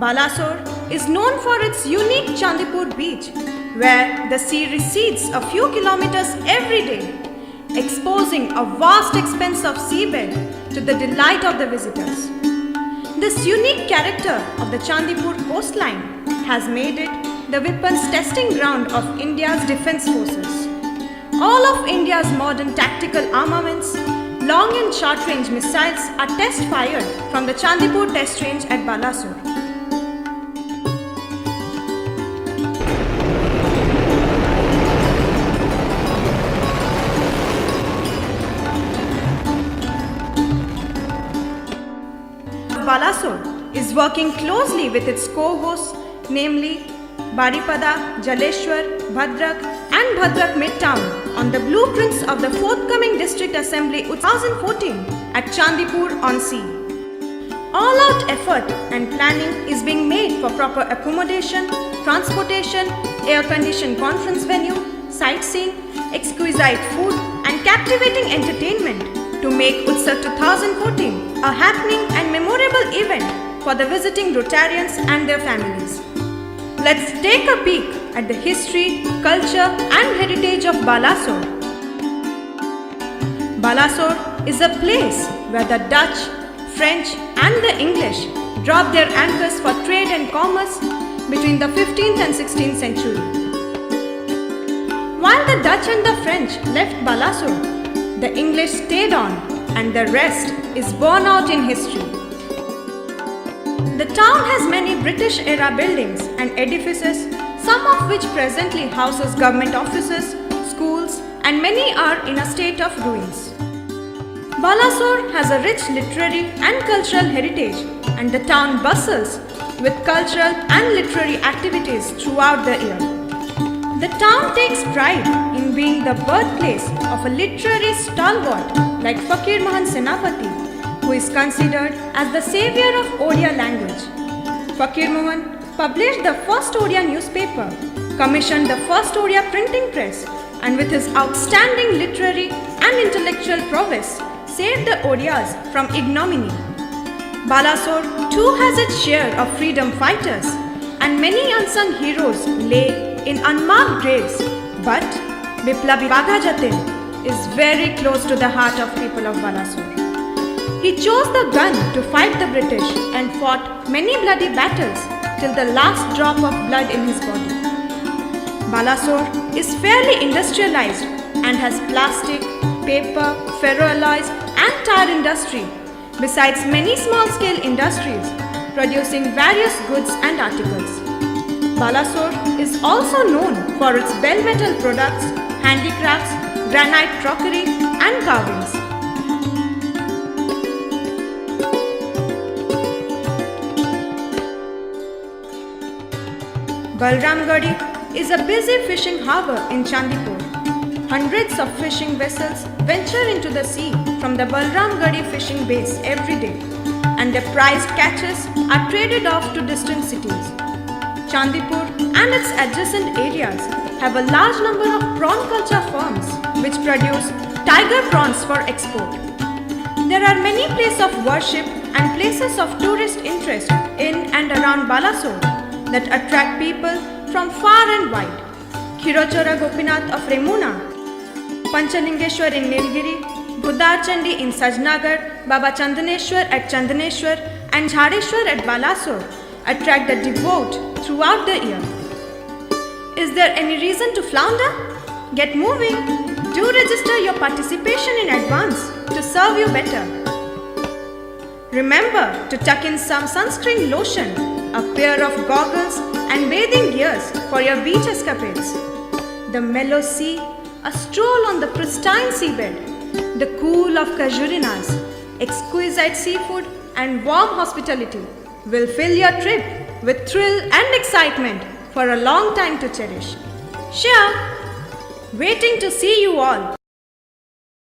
Balasore is known for its unique Chandipur beach, where the sea recedes a few kilometers every day, exposing a vast expanse of seabed to the delight of the visitors. This unique character of the Chandipur coastline has made it the weapons testing ground of India's defense forces. All of India's modern tactical armaments, long and short-range missiles are test-fired from the Chandipur test range at Balasore. Balasore is working closely with its co-hosts, namely Baripada, Jaleshwar, Bhadrak and Bhadrak Midtown on the blueprints of the forthcoming District Assembly 2014 at Chandipur on Sea. All-out effort and planning is being made for proper accommodation, transportation, air-conditioned conference venue, sightseeing, exquisite food and captivating entertainment to make Utsav 2014 a happening and memorable event for the visiting Rotarians and their families. Let's take a peek at the history, culture and heritage of Balasore. Balasore is a place where the Dutch, French and the English dropped their anchors for trade and commerce between the 15th and 16th century. While the Dutch and the French left Balasore, the English stayed on, and the rest is borne out in history. The town has many British-era buildings and edifices, some of which presently houses government offices, schools, and many are in a state of ruins. Balasore has a rich literary and cultural heritage, and the town bustles with cultural and literary activities throughout the year. The town takes pride in being the birthplace of a literary stalwart like Fakir Mohan Senapati, who is considered as the savior of Odia language. Fakir Mohan published the first Odia newspaper, commissioned the first Odia printing press, and with his outstanding literary and intellectual prowess, saved the Odias from ignominy. Balasore too has its share of freedom fighters, and many unsung heroes lay in unmarked graves, but Biplabi Bagha Jatin is very close to the heart of people of Balasore. He chose the gun to fight the British and fought many bloody battles till the last drop of blood in his body. Balasore is fairly industrialized and has plastic, paper, ferroalloys and tire industry, besides many small-scale industries producing various goods and articles. Balasore is also known for its bell metal products, handicrafts, granite crockery and carvings. Balramgarhi is a busy fishing harbour in Chandipur. Hundreds of fishing vessels venture into the sea from the Balramgarhi fishing base every day, and their prized catches are traded off to distant cities. Chandipur and its adjacent areas have a large number of prawn culture farms which produce tiger prawns for export. There are many places of worship and places of tourist interest in and around Balasore that attract people from far and wide. Khirochora Gopinath of Remuna, Panchalingeshwar in Nilgiri, Budar Chandi in Sajnagar, Baba Chandaneshwar at Chandaneshwar and Jhadeshwar at Balasore attract the devout throughout the year. Is there any reason to flounder? Get moving! Do register your participation in advance to serve you better. Remember to tuck in some sunscreen lotion, a pair of goggles and bathing gears for your beach escapades. The mellow sea, a stroll on the pristine seabed, the cool of Kajurinas, exquisite seafood and warm hospitality will fill your trip with thrill and excitement for a long time to cherish. Sure, waiting to see you all.